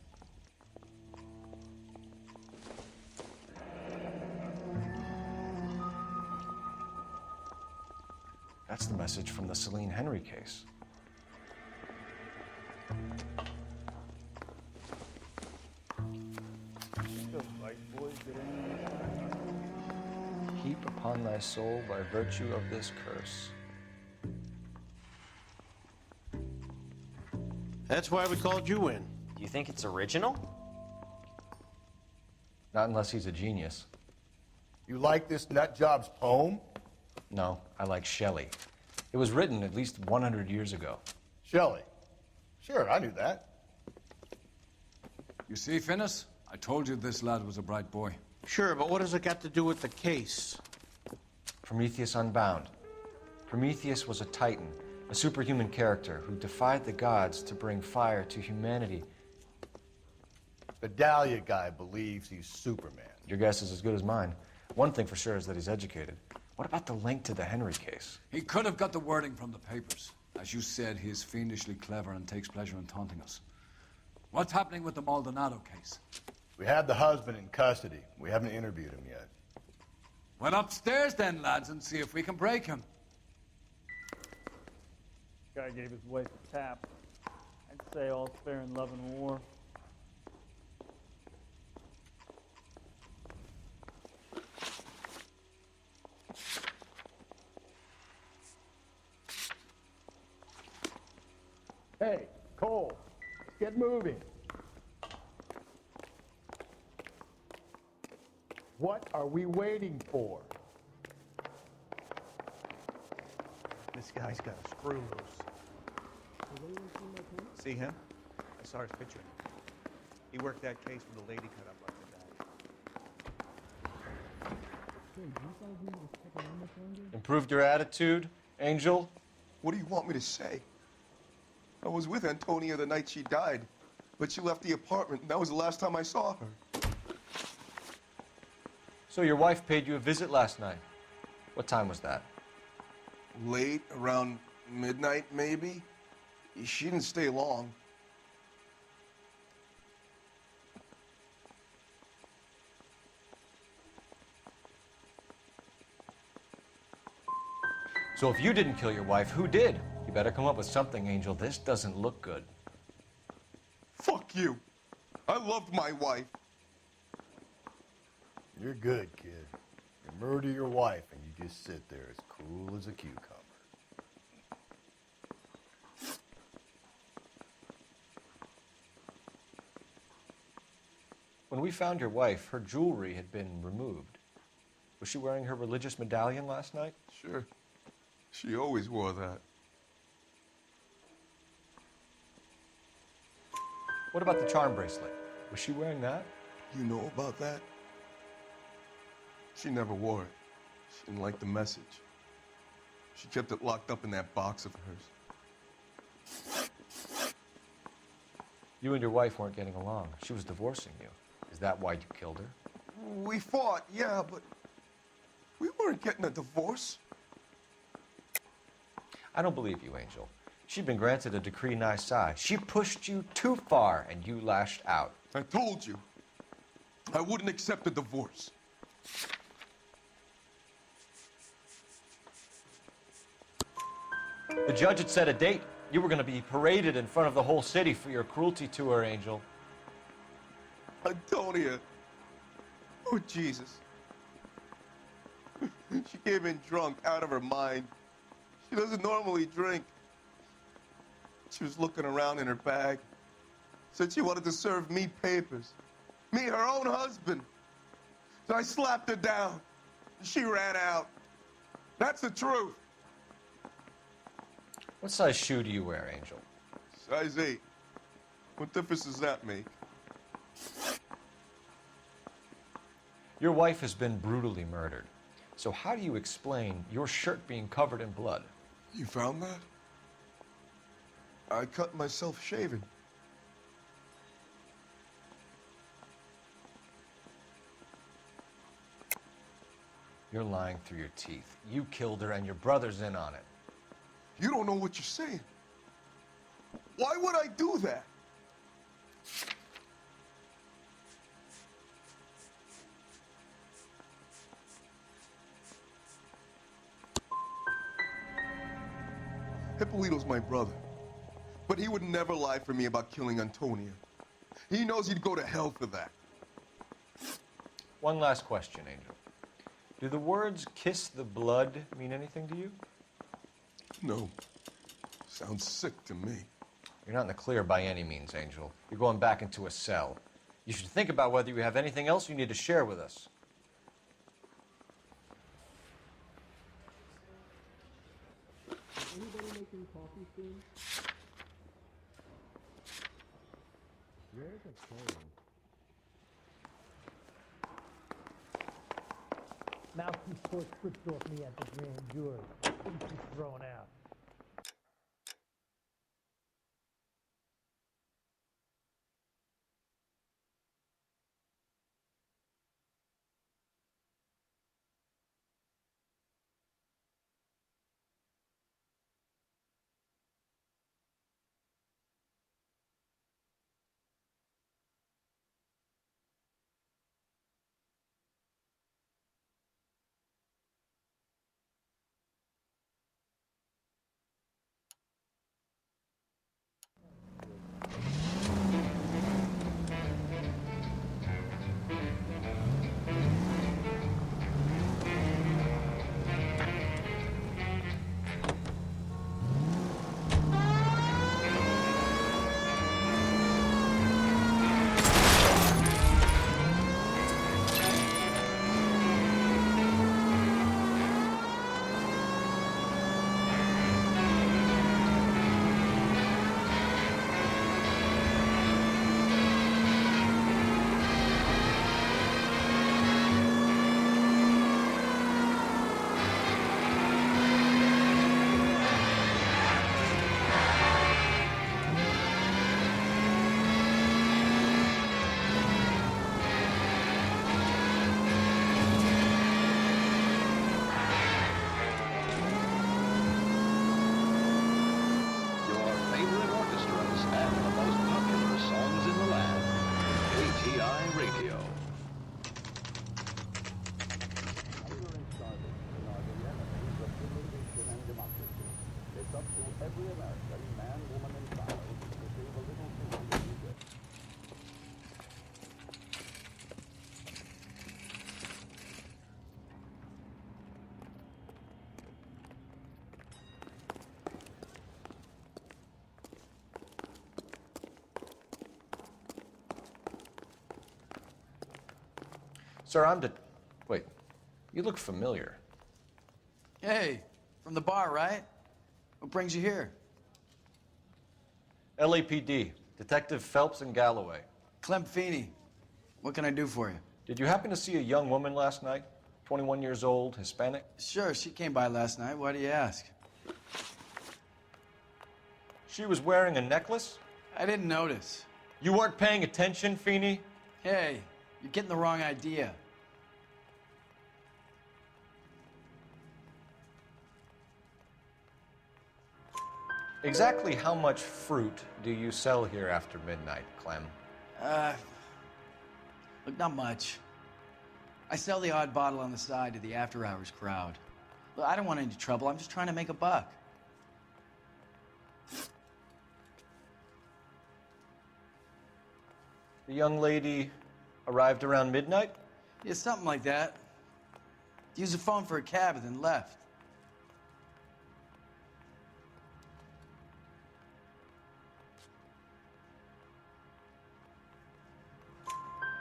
[SPEAKER 9] That's the message from the Celine Henry case. Heap upon thy soul by virtue of this curse. That's why we called you in.
[SPEAKER 10] Do you think it's original?
[SPEAKER 9] Not unless he's a genius.
[SPEAKER 2] You like this nutjob's poem?
[SPEAKER 9] No, I like Shelley. It was written at least 100 years ago.
[SPEAKER 2] Shelley? Sure, I knew that.
[SPEAKER 8] You see, Finis? I told you this lad was a bright boy.
[SPEAKER 9] Sure, but what has it got to do with the case?
[SPEAKER 12] Prometheus Unbound. Prometheus was a titan, a superhuman character who defied the gods to bring fire to humanity.
[SPEAKER 2] The Dahlia guy believes he's Superman.
[SPEAKER 12] Your guess is as good as mine. One thing for sure is that he's educated. What about the link to the Henry case?
[SPEAKER 8] He could have got the wording from the papers. As you said, he is fiendishly clever and takes pleasure in taunting us. What's happening with the Maldonado case?
[SPEAKER 2] We have the husband in custody. We haven't interviewed him yet.
[SPEAKER 8] Well, upstairs then, lads, and see if we can break him.
[SPEAKER 11] Guy gave his wife a tap. I'd say all's fair in love and war.
[SPEAKER 2] Hey, Cole, let's get moving. What are we waiting for?
[SPEAKER 6] This guy's got a screw loose. See him? I saw his picture. He worked that case with a lady cut up like the guy.
[SPEAKER 12] Improved your attitude, Angel?
[SPEAKER 25] What do you want me to say? I was with Antonia the night she died, but she left the apartment, and that was the last time I saw her.
[SPEAKER 12] So your wife paid you a visit last night. What time was that?
[SPEAKER 25] Late, around midnight, maybe. She didn't stay long.
[SPEAKER 12] So if you didn't kill your wife, who did? You better come up with something, Angel. This doesn't look good.
[SPEAKER 25] Fuck you. I loved my wife.
[SPEAKER 2] You're good, kid. You murder your wife and you just sit there as cool as a cucumber.
[SPEAKER 12] When we found your wife, her jewelry had been removed. Was she wearing her religious medallion last night?
[SPEAKER 25] Sure. She always wore that.
[SPEAKER 12] What about the charm bracelet? Was she wearing that?
[SPEAKER 25] You know about that? She never wore it. She didn't like the message. She kept it locked up in that box of hers.
[SPEAKER 12] You and your wife weren't getting along. She was divorcing you. Is that why you killed her?
[SPEAKER 25] We fought, yeah, but we weren't getting a divorce.
[SPEAKER 12] I don't believe you, Angel.
[SPEAKER 1] She'd been granted a decree nisi. She pushed you too far, and you lashed out.
[SPEAKER 25] I told you. I wouldn't accept a divorce.
[SPEAKER 1] The judge had set a date. You were going to be paraded in front of the whole city for your cruelty to her, Angel.
[SPEAKER 25] Antonia. Oh, Jesus. She came in drunk, out of her mind. She doesn't normally drink. She was looking around in her bag. Said she wanted to serve me papers. Me, her own husband. So I slapped her down. She ran out. That's the truth.
[SPEAKER 1] What size shoe do you wear, Angel?
[SPEAKER 25] Size 8. What difference does that make?
[SPEAKER 1] Your wife has been brutally murdered. So how do you explain your shirt being covered in blood?
[SPEAKER 25] You found that? I cut myself shaving.
[SPEAKER 1] You're lying through your teeth. You killed her and your brother's in on it.
[SPEAKER 25] You don't know what you're saying. Why would I do that? Hippolito's my brother. But he would never lie for me about killing Antonia. He knows he'd go to hell for that.
[SPEAKER 1] One last question, Angel. Do the words kiss the blood mean anything to you?
[SPEAKER 25] No. Sounds sick to me.
[SPEAKER 1] You're not in the clear by any means, Angel. You're going back into a cell. You should think about whether you have anything else you need to share with us.
[SPEAKER 12] Anybody making coffee soon? Where's a phone?
[SPEAKER 13] Malcolm's court stripped off me at the grand jury. He's thrown out.
[SPEAKER 1] Sir, Wait, you look familiar.
[SPEAKER 21] Hey, from the bar, right? What brings you here?
[SPEAKER 1] LAPD, Detective Phelps and Galloway.
[SPEAKER 21] Clem Feeney. What can I do for you?
[SPEAKER 1] Did you happen to see a young woman last night? 21 years old, Hispanic?
[SPEAKER 21] Sure, she came by last night. Why do you ask?
[SPEAKER 1] She was wearing a necklace?
[SPEAKER 21] I didn't notice.
[SPEAKER 1] You weren't paying attention, Feeney?
[SPEAKER 21] Hey, you're getting the wrong idea.
[SPEAKER 23] Exactly how much fruit do you sell here after midnight, Clem?
[SPEAKER 21] Look, not much. I sell the odd bottle on the side to the after-hours crowd. Look, I don't want any trouble. I'm just trying to make a buck.
[SPEAKER 23] The young lady arrived around midnight?
[SPEAKER 21] Yeah, something like that. Used the phone for a cab and then left.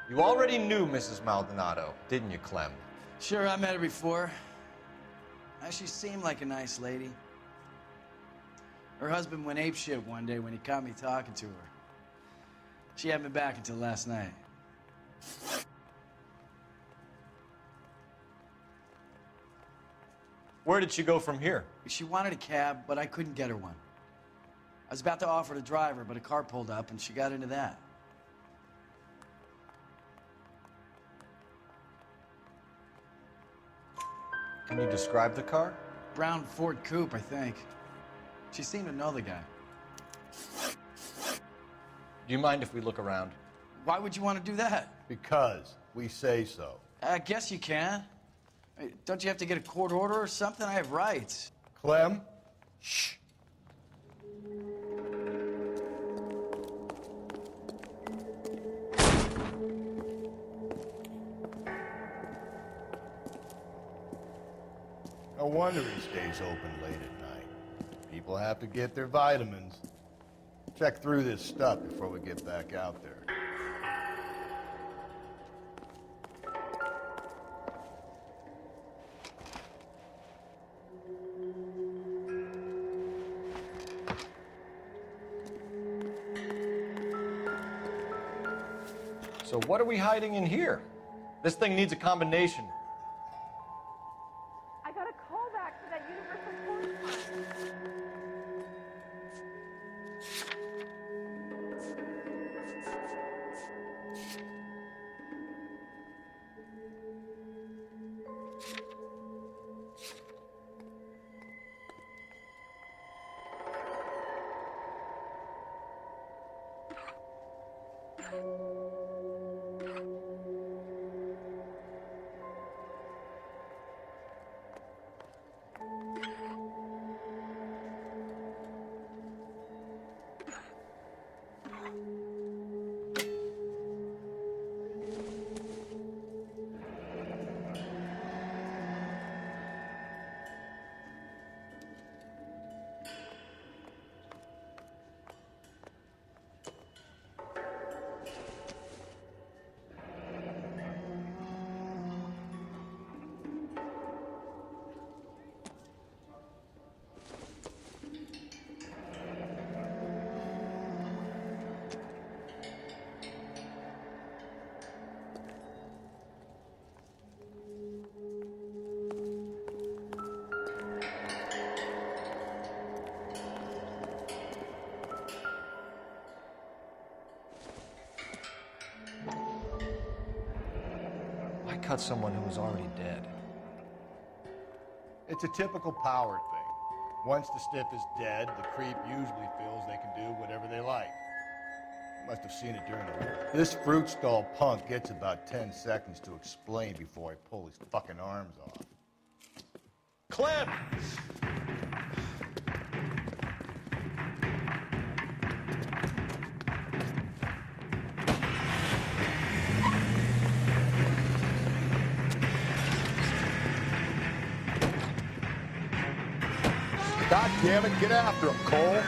[SPEAKER 23] You already knew Mrs. Maldonado, didn't you, Clem?
[SPEAKER 21] Sure, I met her before. She seemed like a nice lady. Her husband went apeshit one day when he caught me talking to her. She had me back until last night.
[SPEAKER 23] Where did she go from here?
[SPEAKER 21] She wanted a cab, but I couldn't get her one. I was about to offer to drive her, but a car pulled up and she got into that.
[SPEAKER 23] Can you describe the car?
[SPEAKER 21] Brown Ford Coupe, I think. She seemed to know the guy.
[SPEAKER 23] Do you mind if we look around?
[SPEAKER 21] Why would you want to do that?
[SPEAKER 2] Because we say so.
[SPEAKER 21] I guess you can. Don't you have to get a court order or something? I have rights.
[SPEAKER 2] Clem? Shh. No wonder he stays open late at night. People have to get their vitamins. Check through this stuff before we get back out there.
[SPEAKER 23] So what are we hiding in here? This thing needs a combination.
[SPEAKER 5] I got a call back for that universal phone.
[SPEAKER 23] Cut someone who was already dead.
[SPEAKER 2] It's a typical power thing. Once the stiff is dead, the creep usually feels they can do whatever they like. You must have seen it during the war. This fruit stall punk gets about 10 seconds to explain before I pull his fucking arms off.
[SPEAKER 23] Clem!
[SPEAKER 2] God damn it, get after him, Cole.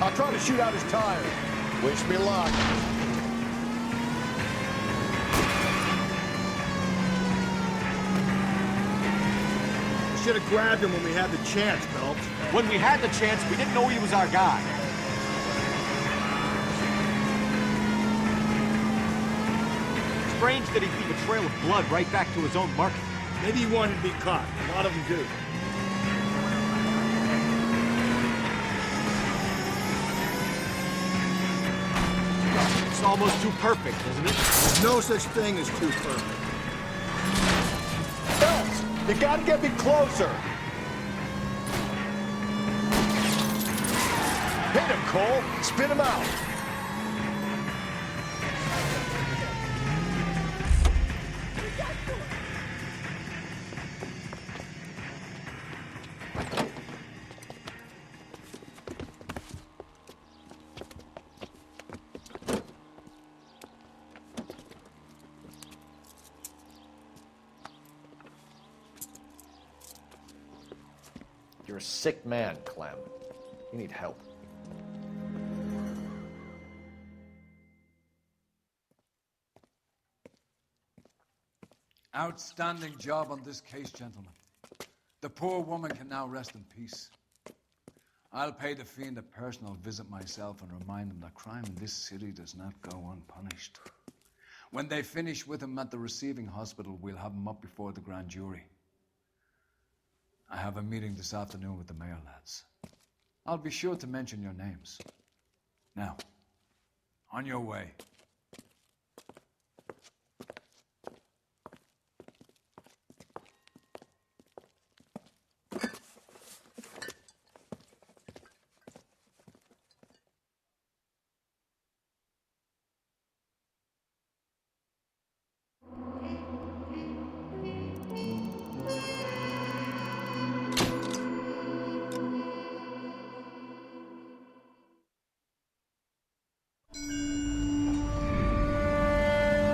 [SPEAKER 2] I'll try to shoot out his tire. Wish me luck. We should have grabbed him when we had the chance, Belt.
[SPEAKER 1] When we had the chance, we didn't know he was our guy. Strange that he'd leave a trail of blood right back to his own market.
[SPEAKER 2] Maybe he wanted to be caught. A lot of them do.
[SPEAKER 1] It's almost too perfect, isn't it?
[SPEAKER 2] There's no such thing as too perfect. Belt! You gotta get me closer! Hit him, Cole! Spit him out!
[SPEAKER 1] You're a sick man, Clem. You need help.
[SPEAKER 8] Outstanding job on this case, gentlemen. The poor woman can now rest in peace. I'll pay the fiend a personal visit myself and remind him that crime in this city does not go unpunished. When they finish with him at the receiving hospital, we'll have him up before the grand jury. I have a meeting this afternoon with the mayor lads. I'll be sure to mention your names. Now, on your way.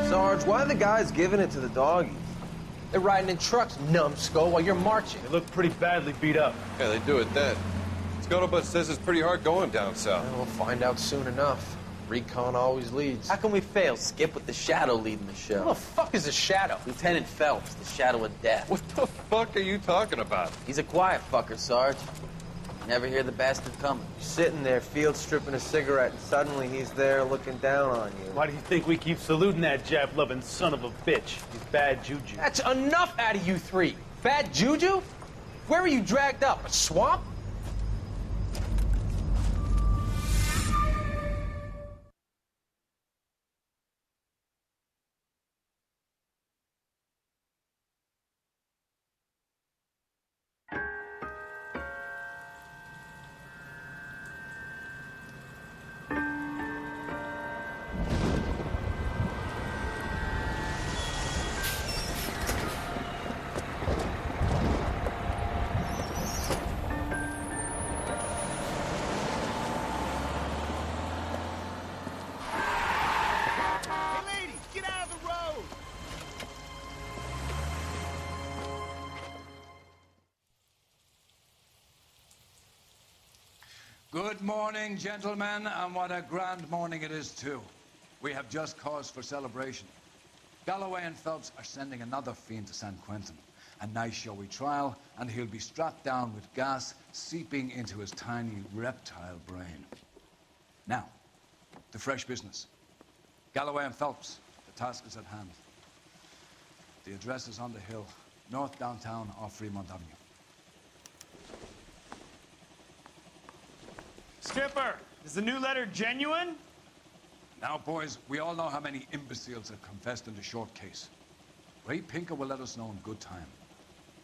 [SPEAKER 14] Sarge, why are the guys giving it to the doggies? They're riding in trucks, numbskull, while you're marching.
[SPEAKER 15] They look pretty badly beat up.
[SPEAKER 23] Yeah, they do it then. Scuttlebutt says it's pretty hard going down south.
[SPEAKER 14] We'll find out soon enough. Recon always leads. How can we fail, Skip, with the Shadow leading the show? Who the fuck is the Shadow? Lieutenant Phelps, the Shadow of Death.
[SPEAKER 23] What the fuck are you talking about?
[SPEAKER 14] He's a quiet fucker, Sarge. Never hear the bastard coming. You're sitting there, field stripping a cigarette, and suddenly he's there looking down on you.
[SPEAKER 15] Why do you think we keep saluting that Jap-loving son of a bitch? He's bad juju.
[SPEAKER 14] That's enough out of you three. Bad juju? Where were you dragged up? A swamp?
[SPEAKER 8] Good morning, gentlemen, and what a grand morning it is, too. We have just cause for celebration. Galloway and Phelps are sending another fiend to San Quentin. A nice showy trial, and he'll be strapped down with gas seeping into his tiny reptile brain. Now, to fresh business. Galloway and Phelps, the task is at hand. The address is on the hill, north downtown off Fremont Avenue.
[SPEAKER 15] Skipper, is the new letter genuine?
[SPEAKER 8] Now, boys, we all know how many imbeciles have confessed in the short case. Ray Pinker will let us know in good time.